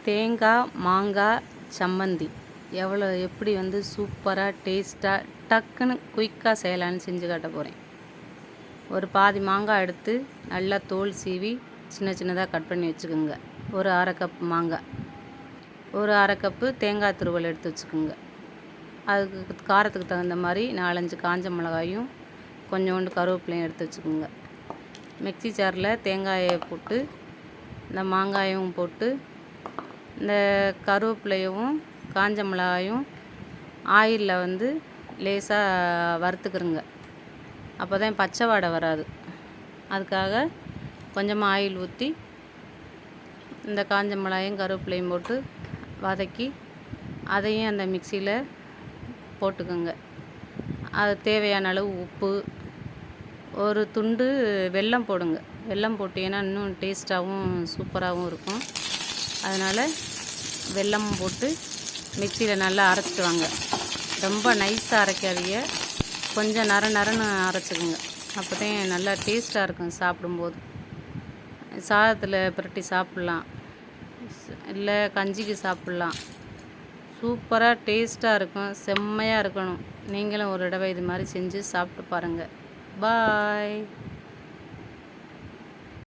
தேங்காய் மாங்காய் சம்மந்தி எப்படி சூப்பராக டேஸ்ட்டாக டக்குன்னு குயிக்காக செய்யலான்னு செஞ்சு காட்ட போகிறேன். ஒரு பாதி மாங்காய் எடுத்து நல்லா தோல் சீவி சின்ன சின்னதாக கட் பண்ணி வச்சுக்கோங்க. ஒரு அரை கப் மாங்காய், ஒரு அரை கப்பு தேங்காய் துருவல் எடுத்து வச்சுக்கோங்க. அதுக்கு காரத்துக்கு தகுந்த மாதிரி 4-5 காஞ்ச மிளகாயும் கொஞ்சோண்டு கருவேப்பிலையும் எடுத்து வச்சுக்கோங்க. மிக்ஸி ஜாரில் தேங்காயை போட்டு இந்த மாங்காயும் போட்டு இந்த கருவேப்பிலையும் காஞ்ச மிளகாயும் ஆயிலில் லேசாக வறுத்துக்கிறங்க. அப்போ தான் பச்சை வாடை வராது. அதுக்காக கொஞ்சமாக ஆயில் ஊற்றி இந்த காஞ்ச மிளகாயும் கருவேப்பிலையும் போட்டு வதக்கி அதையும் அந்த மிக்சியில் போட்டுக்கோங்க. அது தேவையான அளவு உப்பு, ஒரு துண்டு வெல்லம் போடுங்க. வெல்லம் போட்டிங்கன்னா இன்னும் டேஸ்ட்டாகவும் சூப்பராகவும் இருக்கும். அதனால் வெல்லமும் போட்டு மிக்சியில் நல்லா அரைச்சிட்டு வாங்க. ரொம்ப நைஸாக அரைக்காதீங்க, கொஞ்சம் நரன்னு அரைச்சிக்கோங்க. அப்போ தான் நல்லா டேஸ்ட்டாக இருக்கும். சாப்பிடும்போது சாதத்தில் புரட்டி சாப்பிட்லாம், இல்லை கஞ்சிக்கு சாப்பிட்லாம். சூப்பராக டேஸ்ட்டாக இருக்கும், செம்மையாக இருக்கணும். நீங்களும் ஒரு தடவை இது மாதிரி செஞ்சு சாப்பிட்டு பாருங்கள். பாய்.